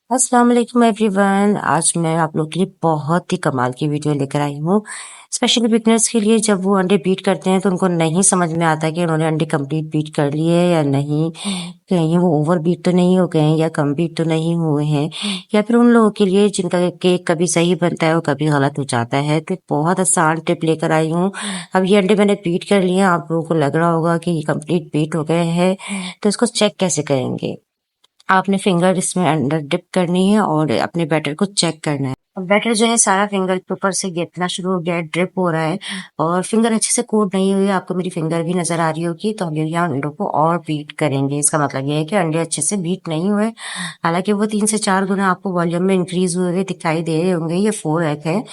अस्सलाम वालेकुम एवरीवन। आज मैं आप लोग के लिए बहुत ही कमाल की वीडियो लेकर आई हूँ। स्पेशली बिगनर्स के लिए, जब वो अंडे बीट करते हैं तो उनको नहीं समझ में आता कि उन्होंने अंडे कंप्लीट बीट कर लिए है या नहीं, कहीं वो ओवर बीट तो नहीं हो गए हैं या कम बीट तो नहीं हुए हैं, या फिर उन लोगों के लिए जिनका केक कभी सही बनता है और कभी गलत हो जाता है। तो एक बहुत आसान टिप लेकर आई हूँ। अब ये अंडे मैंने बीट कर लिए हैं, आप लोगों को लग रहा होगा कि ये कंप्लीट बीट हो गए हैं, तो इसको चेक कैसे करेंगे। आपने फिंगर इसमें अंदर डिप करनी है और अपने बैटर को चेक करना है। अब बैटर जो है सारा फिंगर के ऊपर से गिरना शुरू हो गया है, ड्रिप हो रहा है और फिंगर अच्छे से कोट नहीं हुई है। आपको मेरी फिंगर भी नजर आ रही होगी। तो हम लोग यहाँ अंडों को और बीट करेंगे। इसका मतलब ये है कि अंडे अच्छे से बीट नहीं हुए। हालांकि वो 3 से 4 गुना आपको वॉल्यूम में इंक्रीज हुए दिखाई दे रहे होंगे। ये 4 एग है,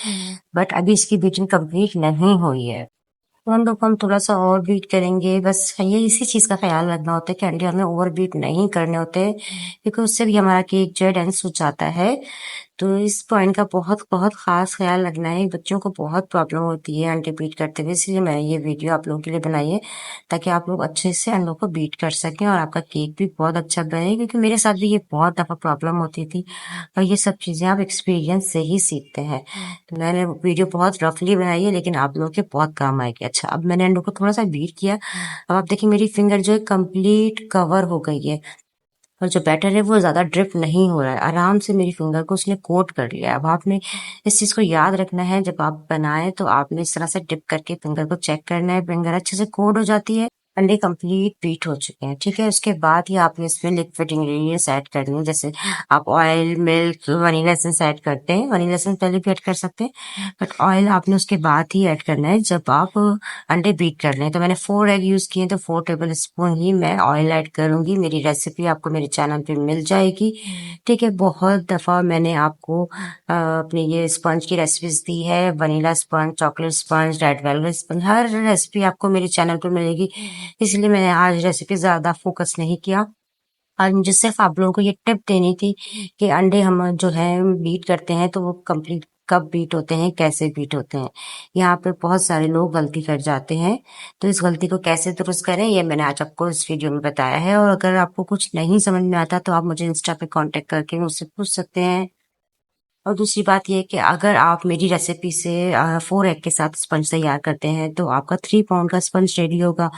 बट अभी इसकी बीटिंग कंप्लीट नहीं हुई है। तो हम लोग हम थोड़ा सा और बीट करेंगे। बस ये इसी चीज का ख्याल रखना होता है कि अंडे हमें ओवर बीट नहीं करने होते, क्योंकि उससे भी हमारा केक जो है डेंस हो जाता है। तो इस पॉइंट का बहुत बहुत खास ख्याल रखना है। बच्चों को बहुत प्रॉब्लम होती है अंडे बीट करते हुए, इसलिए मैंने ये वीडियो आप लोगों के लिए बनाई है, ताकि आप लोग अच्छे से अंडों को बीट कर सकें और आपका केक भी बहुत अच्छा बने। क्योंकि मेरे साथ भी ये बहुत दफा प्रॉब्लम होती थी, और ये सब चीजें आप एक्सपीरियंस से ही सीखते हैं। तो मैंने वीडियो बहुत रफली बनाई है, लेकिन आप लोगों के बहुत काम आएगी। अच्छा, अब मैंने अंडों को थोड़ा सा बीट किया। अब आप देखिए मेरी फिंगर जो है कंप्लीट कवर हो गई है, और जो बैटर है वो ज्यादा ड्रिप नहीं हो रहा है। आराम से मेरी फिंगर को उसने कोट कर लिया है। अब आपने इस चीज को याद रखना है, जब आप बनाएं तो आपने इस तरह से डिप करके फिंगर को चेक करना है। फिंगर अच्छे से कोट हो जाती है, अंडे कंप्लीट बीट हो चुके हैं। ठीक है, उसके बाद ही आपने इसमें लिक्विड इंग्रेडिएंट्स ऐड करने हैं। जैसे आप oil, milk, vanilla essence add करते हैं। वनीला एसेंस पहले भी ऐड कर सकते हैं, बट ऑयल आपने उसके बाद ही ऐड करना है जब आप अंडे बीट कर लें। तो मैंने 4 एग यूज किए, तो 4 टेबल स्पून ही मैं ऑयल ऐड करूंगी। मेरी रेसिपी आपको मेरे चैनल पे मिल जाएगी। ठीक है, बहुत दफा मैंने आपको अपने ये स्पंज की रेसिपीज दी है। Vanilla sponge, chocolate sponge, red velvet sponge, हर रेसिपी आपको मेरे चैनल पे मिलेगी। इसलिए मैंने आज रेसिपी ज्यादा फोकस नहीं किया। आज मुझे सिर्फ आप लोगों को ये टिप देनी थी कि अंडे हम जो है बीट करते हैं तो वो कंप्लीट कब बीट होते हैं, कैसे बीट होते हैं। यहाँ पे बहुत सारे लोग गलती कर जाते हैं। तो इस गलती को कैसे दुरुस्त करें, ये मैंने आज आपको इस वीडियो में बताया है। और अगर आपको कुछ नहीं समझ में आता तो आप मुझे इंस्टा पे कांटेक्ट करके मुझसे पूछ सकते हैं। और दूसरी बात ये है कि अगर आप मेरी रेसिपी से 4 एग के साथ स्पंज तैयार करते हैं तो आपका 3 पाउंड का स्पंज रेडी होगा।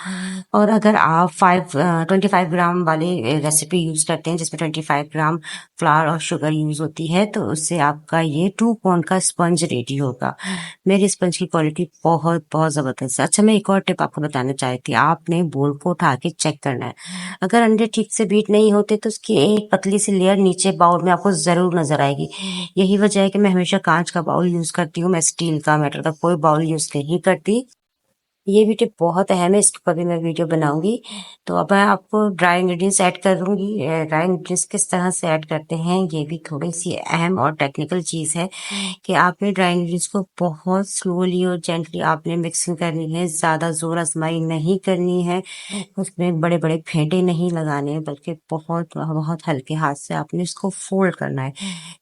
और अगर आप 25 ग्राम वाले रेसिपी यूज करते हैं, जिसमें 25 ग्राम फ्लावर और शुगर यूज होती है, तो उससे आपका ये 2 पाउंड का स्पंज रेडी होगा। मेरी स्पंज की क्वालिटी बहुत बहुत जबरदस्त है। अच्छा, मैं एक और टिप आपको बताना चाहती थी। आपने बोल को उठा के चेक करना है। अगर अंडे ठीक से बीट नहीं होते तो उसकी एक पतली सी लेयर नीचे बाउल में आपको जरूर नजर आएगी। यही वजह है कि मैं हमेशा कांच का बाउल यूज करती हूँ। मैं स्टील का, मेटल का कोई बाउल यूज नहीं करती। ये भी टिप बहुत अहम है, इसके ऊपर भी मैं वीडियो बनाऊंगी। तो अब मैं आपको ड्राई इंग्रेडिएंट्स ऐड कर दूंगी। ड्राई इंग्रेडिएंट्स किस तरह से ऐड करते हैं, ये भी थोड़ी सी अहम और टेक्निकल चीज है कि आपने ड्राई इंग्रेडिएंट्स को बहुत स्लोली और जेंटली आपने मिक्सिंग करनी है। ज्यादा जोर आजमाई नहीं करनी है, उसमें बड़े बड़े फेंटे नहीं लगाने हैं, बल्कि बहुत बहुत हल्के हाथ से आपने इसको फोल्ड करना है।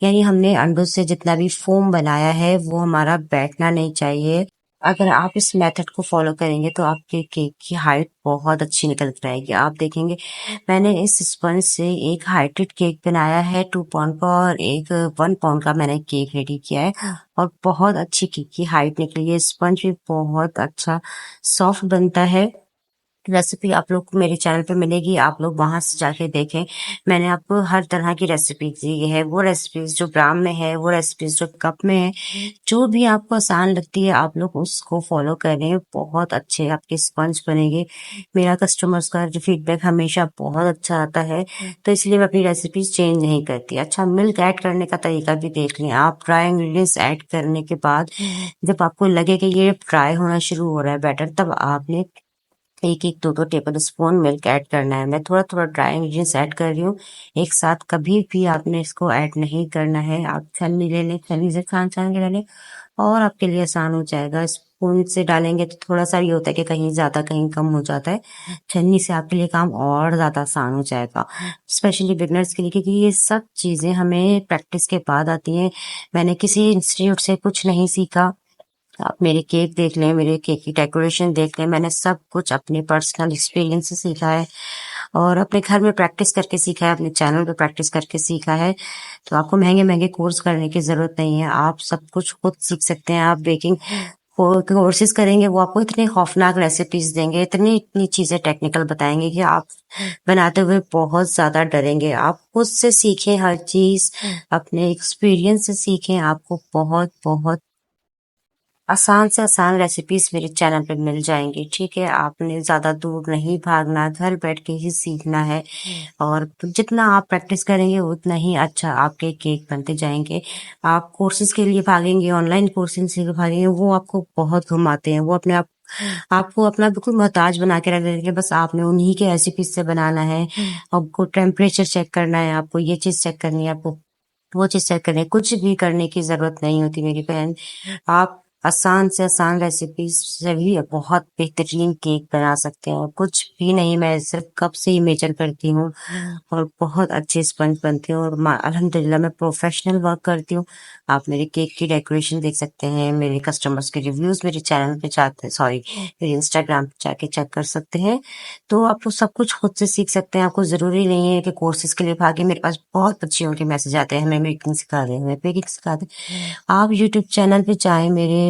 यानी हमने अंडों से जितना भी फोम बनाया है वो हमारा बैठना नहीं चाहिए। अगर आप इस मेथड को फॉलो करेंगे तो आपके केक की हाइट बहुत अच्छी निकल कर आएगी। आप देखेंगे मैंने इस स्पंज से एक हाइटेड केक बनाया है 2 पाउंड का, और एक 1 पाउंड का मैंने केक रेडी किया है, और बहुत अच्छी केक की हाइट निकली है। स्पंज भी बहुत अच्छा सॉफ्ट बनता है। रेसिपी आप लोग को मेरे चैनल पे मिलेगी, आप लोग वहां से जाके देखें। मैंने आपको हर तरह की रेसिपी दी है। वो रेसिपीज जो ग्राम में है, वो रेसिपीज जो कप में है, जो भी आपको आसान लगती है आप लोग उसको फॉलो करें। बहुत अच्छे आपके स्पंज बनेंगे। मेरा कस्टमर्स का फीडबैक हमेशा बहुत अच्छा आता है, तो इसलिए मैं अपनी रेसिपीज चेंज नहीं करती। अच्छा, मिल्क ऐड करने का तरीका भी देख लें। आप ड्राई इंग्रेडिएंट्स ऐड करने के बाद जब आपको लगे कि ये फ्राई होना शुरू हो रहा है बैटर, तब आपने एक एक दो दो टेबल स्पून मिल्क ऐड करना है। मैं थोड़ा थोड़ा ड्राई इंग्रेडिएंट्स ऐड कर रही हूँ, एक साथ कभी भी आपने इसको ऐड नहीं करना है। आप छन्नी ले लें, छन्नी से छान छान के डालें और आपके लिए आसान हो जाएगा। स्पून से डालेंगे तो थोड़ा सा ये होता है कि कहीं ज्यादा कहीं कम हो जाता है। छन्नी से आपके लिए काम और ज्यादा आसान हो जाएगा, स्पेशली बिगनर्स के लिए, क्योंकि ये सब चीजें हमें प्रैक्टिस के बाद आती हैं। मैंने किसी इंस्टीट्यूट से कुछ नहीं सीखा। आप मेरे केक देख लें, मेरे केक की डेकोरेशन देख लें, मैंने सब कुछ अपने पर्सनल एक्सपीरियंस से सीखा है। और अपने घर में प्रैक्टिस करके सीखा है, अपने चैनल पे प्रैक्टिस करके सीखा है। तो आपको महँगे-महँगे कोर्स करने की ज़रूरत नहीं है, आप सब कुछ खुद सीख सकते हैं। आप बेकिंग कोर्सेज़ करेंगे, वो आपको इतनी खौफनाक रेसिपीज़ देंगे, इतनी चीज़ें टेक्निकल बताएँगे कि आप बनाते हुए बहुत ज़्यादा डरेंगे। आप खुद से सीखें हर चीज़, अपने एक्सपीरियंस से सीखें, आपको बहुत-बहुत आसान से आसान रेसिपीज़ मेरे चैनल पे मिल जाएँगी, ठीक है? आपने ज़्यादा दूर नहीं भागना, घर बैठ के ही सीखना है और जितना आप प्रैक्टिस करेंगे उतना ही अच्छा आपके केक बनते जाएँगे। आप कोर्सेज़ के लिए भागेंगे, ऑनलाइन कोर्सेज़ के लिए भागेंगे, वो आपको बहुत घुमाते हैं। वो अपने आप आपको अपना बिल्कुल मोहताज बना के रख देंगे, बस आपने उन्हीं के रेसिपीज़ से बनाना है। आपको टेम्परेचर चेक करना है, आपको ये चीज़ चेक करनी है, आपको वो चीज़ चेक करनी है। कुछ भी करने की ज़रूरत नहीं होती मेरी बहन। आप आसान से आसान रेसिपीज़ से भी बहुत बेहतरीन केक बना सकते हैं और कुछ भी नहीं, मैं सिर्फ़ कप से ही मेजर करती हूँ और बहुत अच्छे स्पंज बनते हैं और अल्हम्दुलिल्लाह मैं प्रोफ़ेशनल वर्क करती हूँ। आप मेरे केक की डेकोरेशन देख सकते हैं, मेरे कस्टमर्स के रिव्यूज़ मेरे चैनल पे जाते सॉरी मेरे इंस्टाग्राम पे जाके चेक कर सकते हैं। तो आप लोग सब कुछ खुद से सीख सकते हैं, आपको ज़रूरी नहीं है कि कोर्सेज़ के लिए भागें। मेरे पास बहुत बच्चियों के मैसेज आते हैं, हमें बेकिंग सिखा दें, हमें बेकिंग सिखा दें। आप यूट्यूब चैनल पे जाएँ, मेरे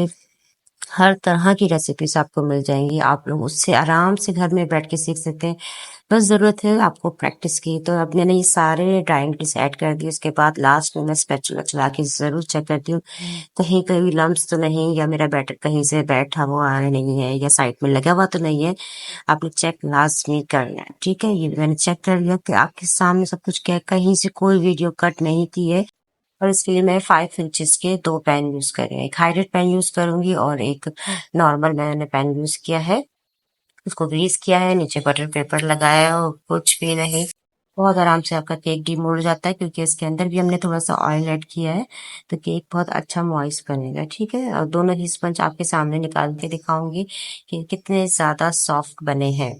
हर तरह की रेसिपीज़ आपको मिल जाएँगी। आप लोग उससे आराम से घर में बैठ के सीख सकते हैं। बस ज़रूरत है आपको प्रैक्टिस की। तो अब मैंने ये सारे ड्राई इंग्रीडिएंट्स ऐड कर दिए, उसके बाद लास्ट में मैं स्पैचुला चला के ज़रूर चेक करती हूँ, कहीं कहीं लम्प्स तो नहीं या मेरा बैटर कहीं से बैठा हुआ नहीं है या साइड में लगा हुआ तो नहीं है। आपने चेक लाज़मी करना है, ठीक है? ये मैंने चेक कर लिया कि आपके सामने सब कुछ क्या है, कहीं से कोई वीडियो कट नहीं की है और इसके लिए मैं 5 इंचेस के 2 पैन यूज़ कर रही हूँ। एक हाइटेड पैन यूज़ करूँगी और एक नॉर्मल मैंने पैन यूज़ किया है। उसको ग्रीस किया है, नीचे बटर पेपर लगाया है और कुछ भी नहीं। बहुत आराम से आपका केक डीमोल्ड हो जाता है क्योंकि इसके अंदर भी हमने थोड़ा-सा ऑयल ऐड किया है, तो केक बहुत अच्छा मॉइस्ट बनेगा, ठीक है? और दोनों ही स्पंज आपके सामने निकाल के दिखाऊँगी कि कितने ज़्यादा सॉफ्ट बने हैं।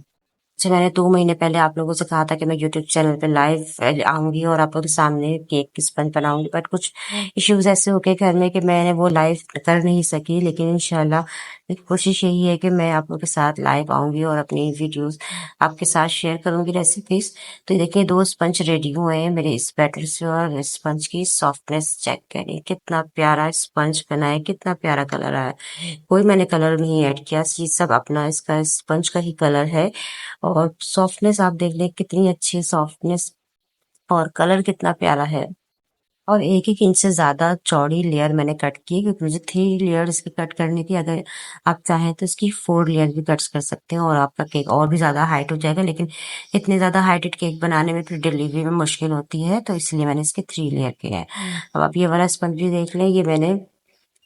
अच्छा, मैंने 2 महीने पहले आप लोगों से कहा था कि मैं यूट्यूब चैनल पे लाइव आऊँगी और आप लोगों के सामने केक की स्पंज बनाऊँगी, बट कुछ इश्यूज़ ऐसे हो गए घर में कि मैंने वो लाइव कर नहीं सकी। लेकिन इंशाल्लाह मेरी कोशिश यही है कि मैं आप लोगों के साथ लाइव आऊँगी और अपनी वीडियोज़ आपके साथ शेयर करूँगी रेसिपीज़। तो ये देखिए 2 स्पंज रेडी हुए हैं मेरे इस बैटर से और स्पंज की सॉफ्टनेस चेक करिए, कितना प्यारा स्पंज बना है, कितना प्यारा कलर आया है। कोई मैंने कलर नहीं ऐड किया, ये सब अपना इसका स्पंज का ही कलर है और सॉफ्टनेस आप देख लें कितनी अच्छी सॉफ्टनेस और कलर कितना प्यारा है। और 1-1 इंच से ज़्यादा चौड़ी लेयर मैंने कट की है क्योंकि मुझे 3 लेयर इसकी कट करनी थी। अगर आप चाहें तो इसकी 4 लेयर भी कट्स कर सकते हैं और आपका केक और भी ज़्यादा हाइट हो जाएगा, लेकिन इतने ज़्यादा हाइटेड केक बनाने में फिर डिलीवरी में मुश्किल होती है, तो इसलिए मैंने इसके 3 लेयर किए हैं। अब आप ये वाला स्पंज भी देख लें, ये मैंने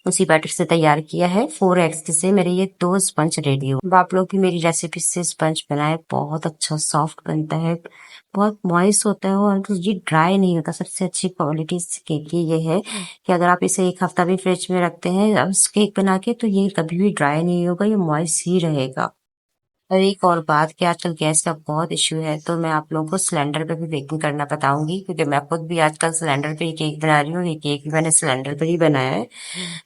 उसी बैटर से तैयार किया है। 4 एग्स से मेरे ये 2 स्पंज रेडी हो। अब आप लोग भी मेरी रेसिपी से स्पंज बनाए, बहुत अच्छा सॉफ्ट बनता है, बहुत मॉइस्ट होता है और ये ड्राई नहीं होता। सबसे अच्छी क्वालिटी इस केक की ये है कि अगर आप इसे 1 हफ्ता भी फ्रिज में रखते हैं उस केक बना के, तो ये कभी भी ड्राई नहीं होगा, ये मॉइस्ट ही रहेगा। और एक और बात कि आजकल गैस का बहुत इश्यू है, तो मैं आप लोगों को सिलेंडर पे भी बेकिंग करना बताऊंगी क्योंकि मैं खुद भी आजकल सिलेंडर पे ही केक बना रही हूँ। ये केक भी मैंने सिलेंडर पे ही बनाया है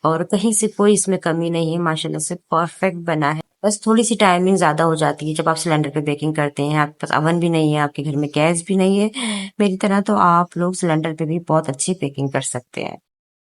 और कहीं से कोई इसमें कमी नहीं है, माशाल्लाह से परफेक्ट बना है। बस थोड़ी सी टाइमिंग ज़्यादा हो जाती है जब आप सिलेंडर पे बेकिंग करते हैं, आपके पास अवन भी नहीं है, आपके घर में गैस भी नहीं है मेरी तरह, तो आप लोग सिलेंडर पे भी बहुत अच्छी बेकिंग कर सकते हैं।